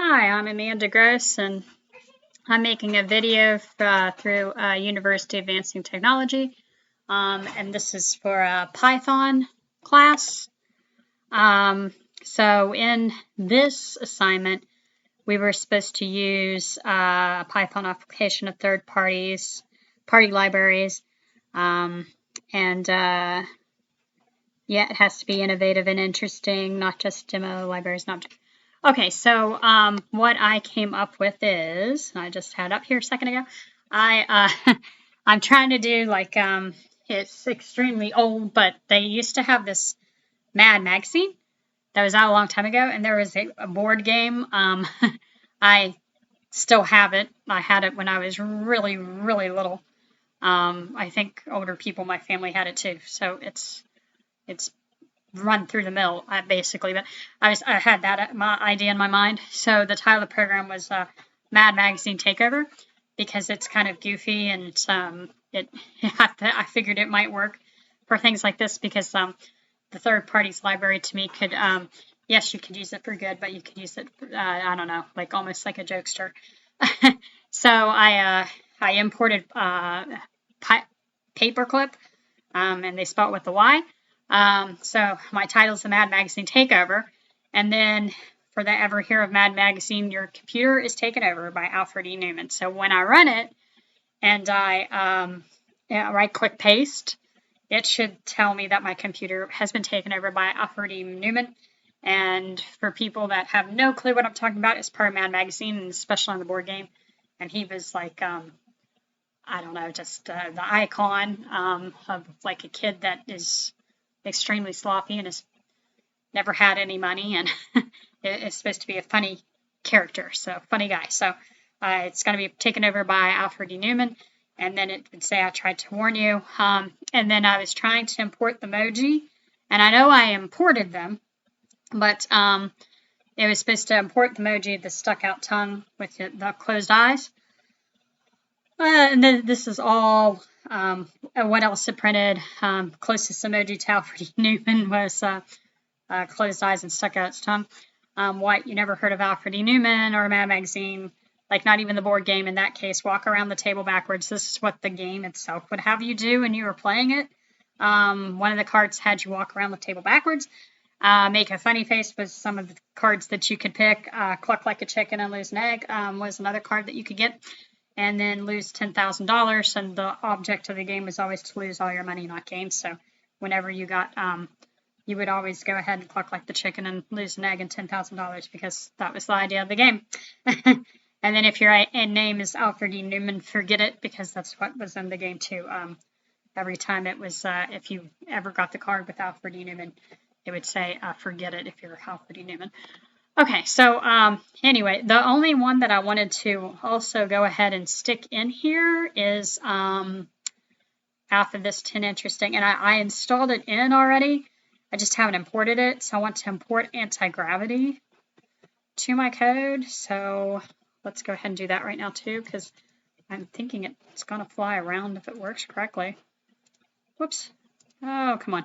Hi, I'm Amanda Gross, and I'm making a video through University Advancing Technology, and this is for a Python class. So in this assignment, we were supposed to use a Python application of third party libraries, and yeah, it has to be innovative and interesting, not just demo libraries, Okay, so what I came up with is, I just had up here a second ago, I'm trying to do like, it's extremely old, but they used to have this Mad magazine that was out a long time ago, and there was a board game. I still have it. I had it when I was really, really little. I think older people in my family had it too, so it's run through the mill, basically. But I had that idea in my mind. So the title of the program was Mad Magazine Takeover, because it's kind of goofy, and I figured it might work for things like this, because the third party's library to me could, yes, you could use it for good, but you could use it for, I don't know, like almost like a jokester. So I imported Paperclip, and they spell it with the Y. So my title is the Mad Magazine Takeover, and then for the ever hear of Mad Magazine, your computer is taken over by Alfred E. Neuman. So when I run it and I right-click paste, it should tell me that my computer has been taken over by Alfred E. Neuman. And for people that have no clue what I'm talking about, it's part of Mad Magazine, and especially on the board game. And he was like, I don't know, just the icon of like a kid that is extremely sloppy and has never had any money, and it's supposed to be a funny character, so funny guy. So it's going to be taken over by Alfred E. Neuman, and then it would say, I tried to warn you. And then I was trying to import the emoji, and I know I imported them, but it was supposed to import the emoji, the stuck out tongue with the closed eyes. And then this is all what else it printed. Closest emoji to Alfred E. Neuman was closed eyes and stuck out its tongue. What, you never heard of Alfred E. Neuman or Mad Magazine? Like, not even the board game in that case. Walk around the table backwards. This is what the game itself would have you do when you were playing it. One of the cards had you walk around the table backwards. Make a funny face was some of the cards that you could pick. Cluck like a chicken and lose an egg was another card that you could get. And then lose $10,000. And the object of the game was always to lose all your money, not gain. So whenever you got, you would always go ahead and cluck like the chicken and lose an egg and $10,000, because that was the idea of the game. And then if your name is Alfred E. Neuman, forget it, because that's what was in the game too. Every time it was, if you ever got the card with Alfred E. Neuman, it would say, forget it if you're Alfred E. Neuman. Okay, so anyway, the only one that I wanted to also go ahead and stick in here is after this 10 interesting, and I installed it in already. I just haven't imported it, so I want to import anti-gravity to my code. So let's go ahead and do that right now too, because I'm thinking it's going to fly around if it works correctly. Whoops. Oh, come on.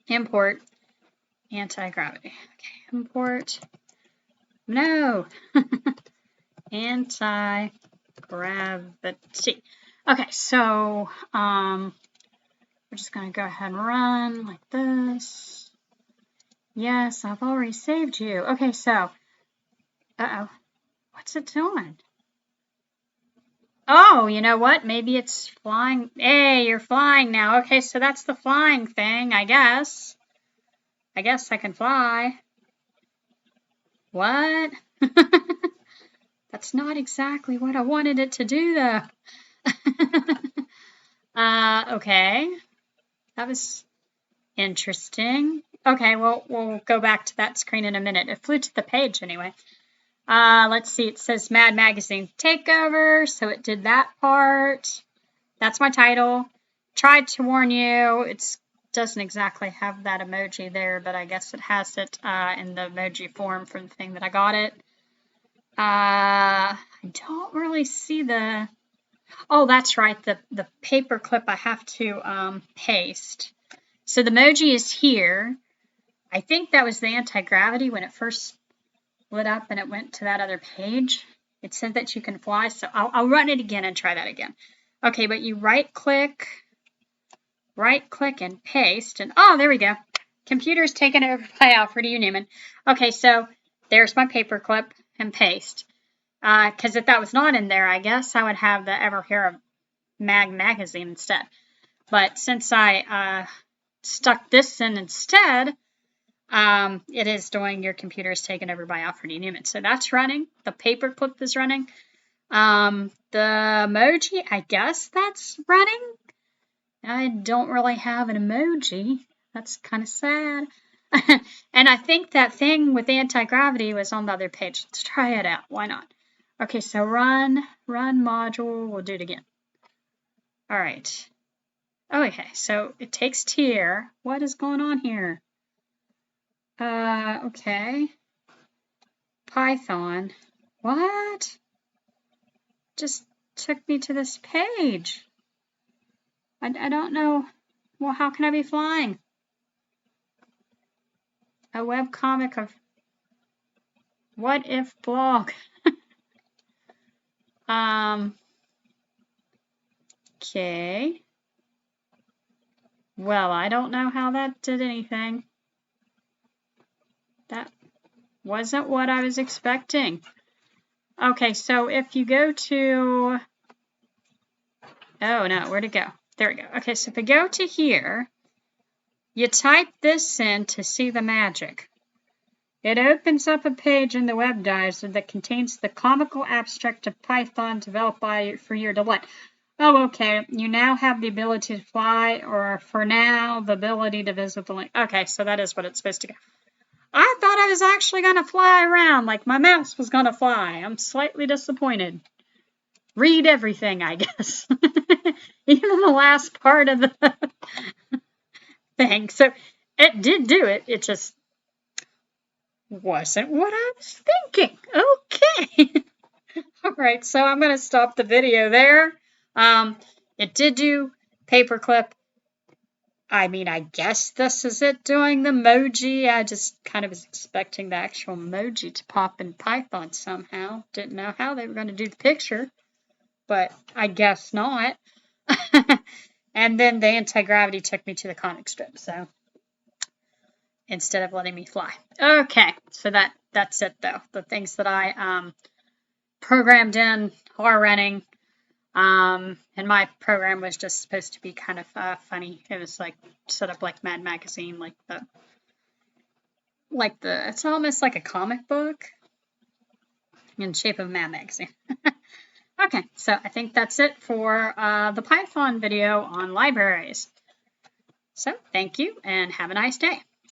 Import anti-gravity. Okay, import. No. Anti-gravity. Okay, so we're just going to go ahead and run like this. Yes, I've already saved you. Okay, so, what's it doing? Oh, you know what? Maybe it's flying. Hey, you're flying now. Okay, so that's the flying thing, I guess. I guess I can fly. What? That's not exactly what I wanted it to do, though. Okay. That was interesting. Okay, well, we'll go back to that screen in a minute. It flew to the page anyway. Let's see, it says Mad Magazine Takeover, so it did that part. That's my title. Tried to warn you. It doesn't exactly have that emoji there, but I guess it has it in the emoji form from the thing that I got it. I don't really see the... Oh, that's right, the paper clip I have to paste. So the emoji is here. I think that was the anti-gravity when it first lit up and it went to that other page. It said that you can fly, so I'll run it again and try that again. Okay, but you right click and paste, and oh, there we go. Computer's taken over by Alfred E. Neuman. Okay, so there's my paperclip and paste. Because if that was not in there, I guess I would have the Ever Hear of Mag magazine instead. But since I stuck this in instead, it is doing your computer is taken over by Alfred E. Neuman. So that's running. The paperclip is running. The emoji, I guess that's running. I don't really have an emoji. That's kind of sad. And I think that thing with anti-gravity was on the other page. Let's try it out. Why not? Okay, so run module. We'll do it again. All right. Okay, so it takes tier. What is going on here? Okay. Python. What? Just took me to this page. I don't know. Well, how can I be flying? A webcomic of what if blog. Okay. Well, I don't know how that did anything. That wasn't what I was expecting. Okay, so if you go to, oh no, where'd it go? There we go. Okay, so if I go to here, you type this in to see the magic. It opens up a page in the WebDizer that contains the comical abstract of Python developed for your delight. Oh, okay. You now have the ability to fly, or for now, the ability to visit the link. Okay, so that is what it's supposed to go. I thought I was actually going to fly around, like my mouse was going to fly. I'm slightly disappointed. Read everything, I guess. Even the last part of the thing. So it did do it. It just wasn't what I was thinking. Okay. All right, so I'm going to stop the video there. It did do paperclip. I mean, I guess this is it doing the emoji. I just kind of was expecting the actual emoji to pop in Python somehow. Didn't know how they were going to do the picture, but I guess not. And then the anti-gravity took me to the comic strip, so instead of letting me fly. Okay, so that's it though. The things that I programmed in are running. And my program was just supposed to be kind of funny. It was like set up like Mad Magazine, like the it's almost like a comic book in shape of Mad Magazine. Okay, so I think that's it for the Python video on libraries. So thank you and have a nice day.